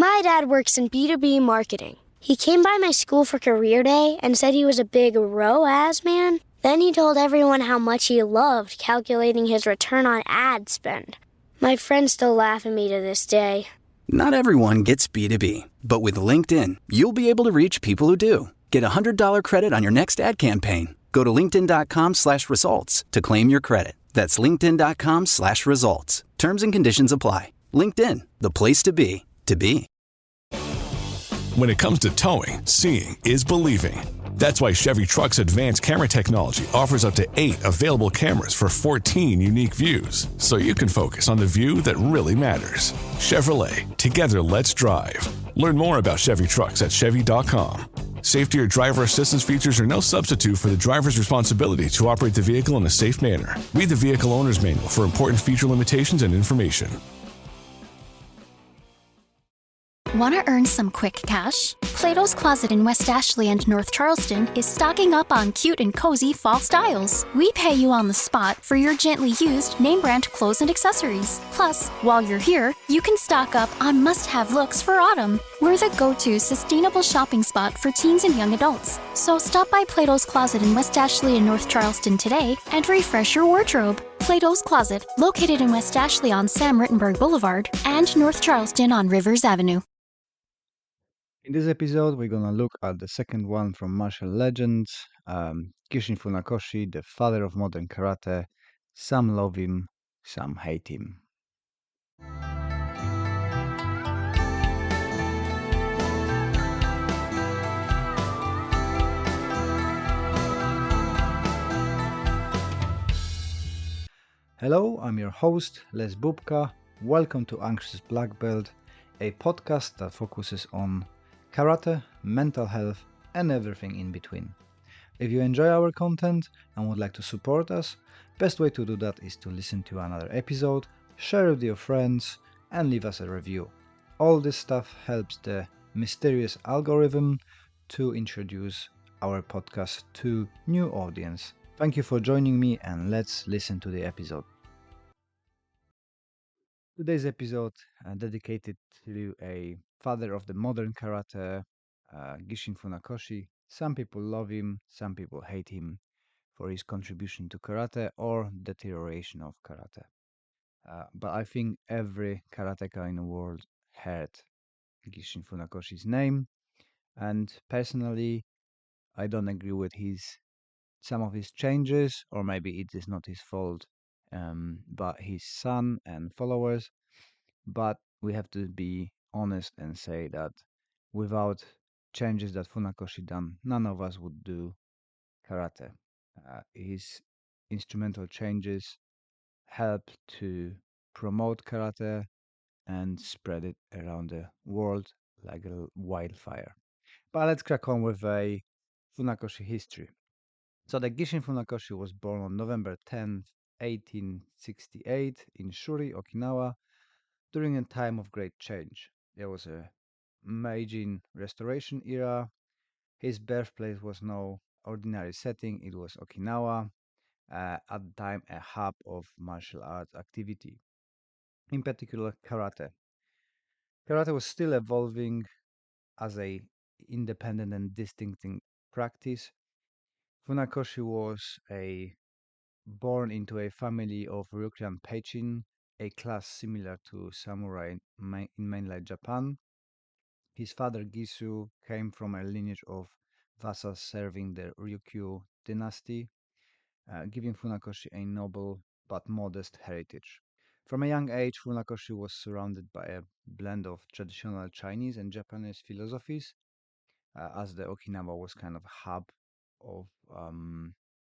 My dad works in B2B marketing. He came by my school for career day and said he was a big ROAS man. Then he told everyone how much he loved calculating his return on ad spend. My friends still laugh at me to this day. Not everyone gets B2B, but with LinkedIn, you'll be able to reach people who do. Get a $100 credit on your next ad campaign. Go to linkedin.com/results to claim your credit. That's linkedin.com/results. Terms and conditions apply. LinkedIn, the place to be, to be. When it comes to towing, seeing is believing. That's why Chevy Truck's advanced camera technology offers up to 8 available cameras for 14 unique views, so you can focus on the view that really matters. Chevrolet, together let's drive. Learn more about Chevy Trucks at Chevy.com. Safety or driver assistance features are no substitute for the driver's responsibility to operate the vehicle in a safe manner. Read the vehicle owner's manual for important feature limitations and information. Want to earn some quick cash? Plato's Closet in West Ashley and North Charleston is stocking up on cute and cozy fall styles. We pay you on the spot for your gently used name brand clothes and accessories. Plus, while you're here, you can stock up on must-have looks for autumn. We're the go-to sustainable shopping spot for teens and young adults. So stop by Plato's Closet in West Ashley and North Charleston today and refresh your wardrobe. Plato's Closet, located in West Ashley on Sam Rittenberg Boulevard and North Charleston on Rivers Avenue. In this episode, we're gonna look at the second one from martial legends, Gichin Funakoshi, the father of modern karate. Some love him, some hate him. Hello, I'm your host, Les Bubka. Welcome to Anxious Black Belt, a podcast that focuses on karate, mental health, and everything in between. If you enjoy our content and would like to support us, best way to do that is to listen to another episode, share it with your friends, and leave us a review. All this stuff helps the mysterious algorithm to introduce our podcast to new audience. Thank you for joining me, and let's listen to the episode. Today's episode dedicated to a father of the modern karate, Gichin Funakoshi. Some people love him, some people hate him for his contribution to karate or deterioration of karate. But I think every karateka in the world heard Gichin Funakoshi's name, and personally, I don't agree with some of his changes, or maybe it is not his fault, but his son and followers. But we have to be honest and say that without changes that Funakoshi done, none of us would do karate. His instrumental changes helped to promote karate and spread it around the world like a wildfire. But let's crack on with a Funakoshi history. So the Gichin Funakoshi was born on November 10th, 1868 in Shuri, Okinawa, during a time of great change. There was a Meiji Restoration era. His birthplace was no ordinary setting, it was Okinawa, at the time a hub of martial arts activity, in particular karate. Karate was still evolving as a independent and distinct practice. Funakoshi was born into a family of Ryukyuan Peichin, a class similar to samurai in mainland Japan. His father Gisu came from a lineage of vassals serving the Ryukyu dynasty, giving Funakoshi a noble but modest heritage. From a young age, Funakoshi was surrounded by a blend of traditional Chinese and Japanese philosophies, as the Okinawa was kind of a hub of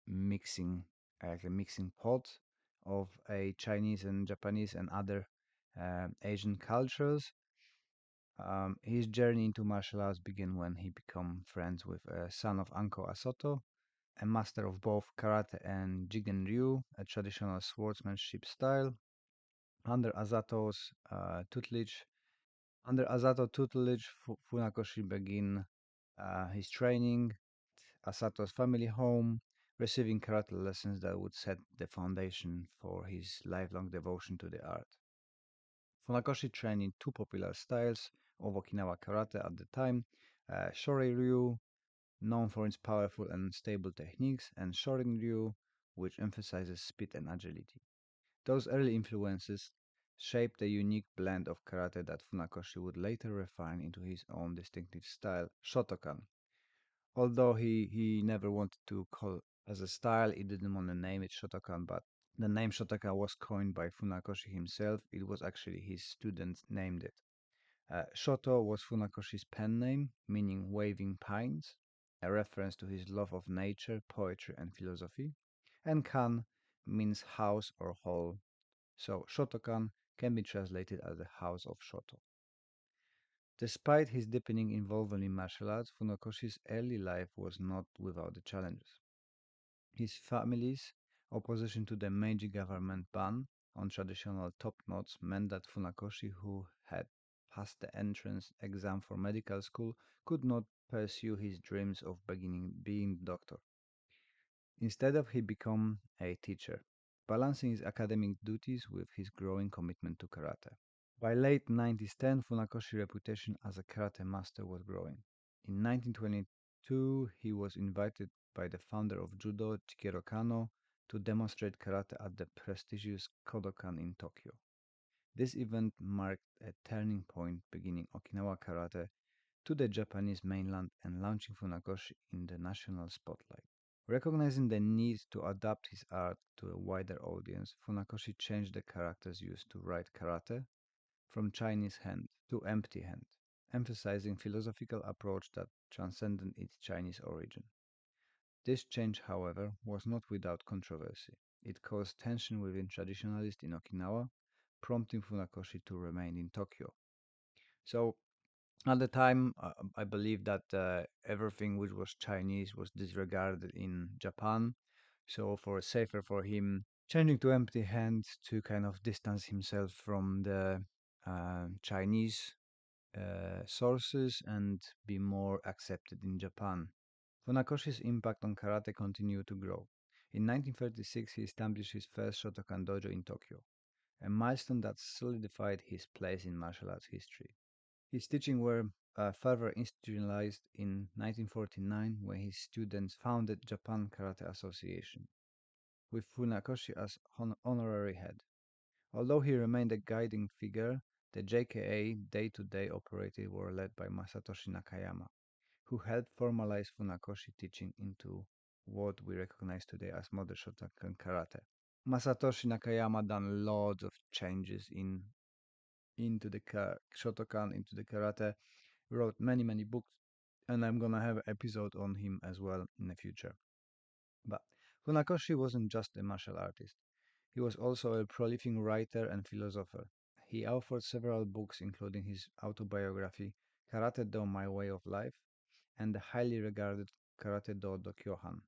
mixing, like a mixing pot of a Chinese and Japanese and other Asian cultures. His journey into martial arts began when he became friends with a son of Anko Asoto, a master of both karate and Jigen Ryu, a traditional swordsmanship style. Under Asato's tutelage, Funakoshi began his training at Asato's family home, receiving karate lessons that would set the foundation for his lifelong devotion to the art. Funakoshi trained in two popular styles of Okinawa karate at the time, Shorei-ryu, known for its powerful and stable techniques, and Shorin-ryu, which emphasizes speed and agility. Those early influences shaped a unique blend of karate that Funakoshi would later refine into his own distinctive style, Shotokan. Although he never wanted to call as a style, he didn't want to name it Shotokan, but the name Shotokan was coined by Funakoshi himself. It was actually his students named it. Shoto was Funakoshi's pen name, meaning waving pines, a reference to his love of nature, poetry, and philosophy. And kan means house or hall, so Shotokan can be translated as the house of Shoto. Despite his deepening involvement in martial arts, Funakoshi's early life was not without the challenges. His family's opposition to the Meiji government ban on traditional top knots meant that Funakoshi, who had passed the entrance exam for medical school, could not pursue his dreams of being a doctor. Instead of he become a teacher, balancing his academic duties with his growing commitment to karate. By late 1910, Funakoshi's reputation as a karate master was growing. In 1922, he was invited by the founder of judo, Chikero Kano, to demonstrate karate at the prestigious Kodokan in Tokyo. This event marked a turning point, beginning Okinawa karate to the Japanese mainland and launching Funakoshi in the national spotlight. Recognizing the need to adapt his art to a wider audience, Funakoshi changed the characters used to write karate from Chinese hand to empty hand, emphasizing philosophical approach that transcended its Chinese origin. This change, however, was not without controversy. It caused tension within traditionalists in Okinawa, prompting Funakoshi to remain in Tokyo. So, at the time, I believe that everything which was Chinese was disregarded in Japan. So, for safer for him, changing to empty hands to kind of distance himself from the Chinese sources and be more accepted in Japan. Funakoshi's impact on karate continued to grow. In 1936, he established his first Shotokan dojo in Tokyo, a milestone that solidified his place in martial arts history. His teachings were further institutionalized in 1949 when his students founded Japan Karate Association, with Funakoshi as honorary head. Although he remained a guiding figure, the JKA day-to-day operations were led by Masatoshi Nakayama, who helped formalize Funakoshi teaching into what we recognize today as modern Shotokan karate. Masatoshi Nakayama done loads of changes into the Shotokan, into the karate, wrote many books, and I'm gonna have an episode on him as well in the future. But Funakoshi wasn't just a martial artist. He was also a prolific writer and philosopher. He authored several books, including his autobiography, Karate Do My Way of Life, and the highly regarded Karate Do Dokyohan,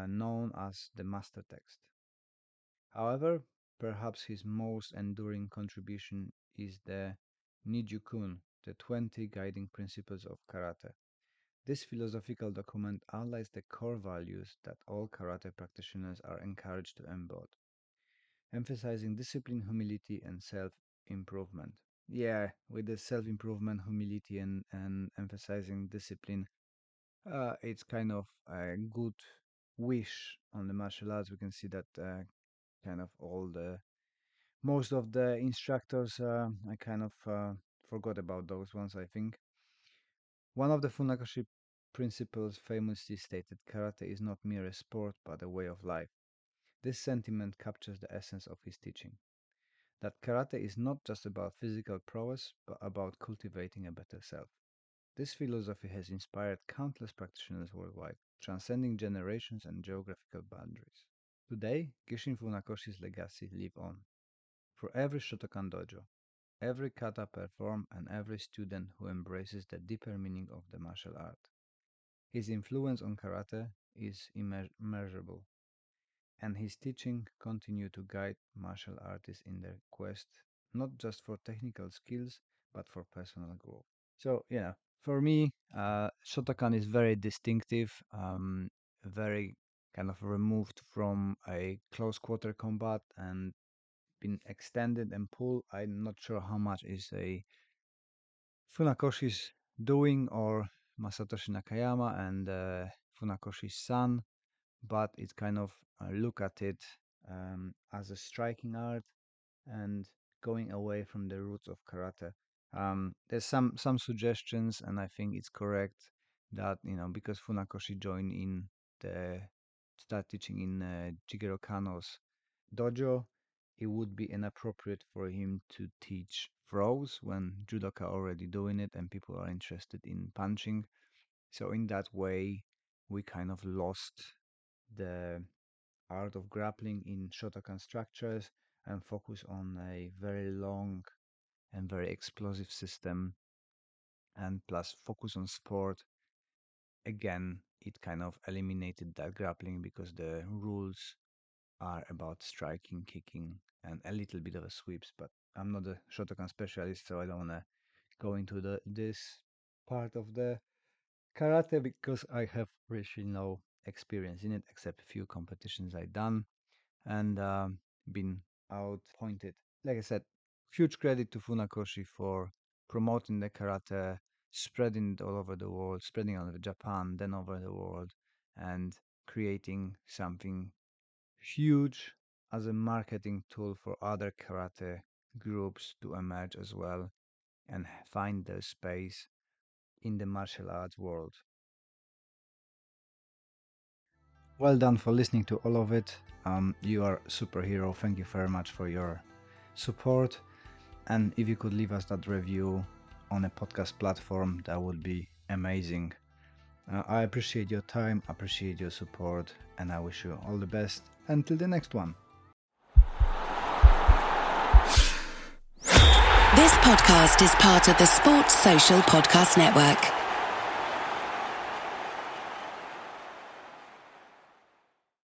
known as the Master Text. However, perhaps his most enduring contribution is the Nijukun, the 20 guiding principles of karate. This philosophical document outlines the core values that all karate practitioners are encouraged to embody, emphasizing discipline, humility, and self improvement. Yeah, with the self improvement, humility, and emphasizing discipline, it's kind of a good wish on the martial arts. We can see that kind of all the most of the instructors, I kind of forgot about those ones, I think. One of the Funakoshi principles famously stated karate is not mere a sport but a way of life. This sentiment captures the essence of his teaching that karate is not just about physical prowess but about cultivating a better self. This philosophy has inspired countless practitioners worldwide, transcending generations and geographical boundaries. Today, Gichin Funakoshi's legacy lives on. For every Shotokan dojo, every kata performed, and every student who embraces the deeper meaning of the martial art. His influence on karate is immeasurable, and his teaching continue to guide martial artists in their quest not just for technical skills but for personal growth. So yeah, for me, Shotokan is very distinctive, very kind of removed from a close quarter combat, and been extended and pulled. I'm not sure how much is a Funakoshi's doing or Masatoshi Nakayama and Funakoshi's son, but it's kind of look at it as a striking art and going away from the roots of karate. There's some suggestions, and I think it's correct that because Funakoshi joined in the start teaching in Jigoro Kano's dojo, it would be inappropriate for him to teach throws when judoka are already doing it and people are interested in punching. So in that way, we kind of lost the art of grappling in Shotokan structures and focus on a very long and very explosive system and plus focus on sport. Again, it kind of eliminated that grappling because the rules are about striking, kicking, and a little bit of a sweeps. But I'm not a Shotokan specialist, so I don't want to go into this part of the karate because I have really no experience in it except a few competitions I've done and been outpointed. Like I said, huge credit to Funakoshi for promoting the karate, spreading it all over the world, spreading all over Japan, then over the world, and creating something huge as a marketing tool for other karate groups to emerge as well and find their space in the martial arts world. Well done for listening to all of it. You are a superhero. Thank you very much for your support. And if you could leave us that review on a podcast platform, that would be amazing. I appreciate your time, appreciate your support, and I wish you all the best until the next one. This podcast is part of the Sports Social Podcast Network.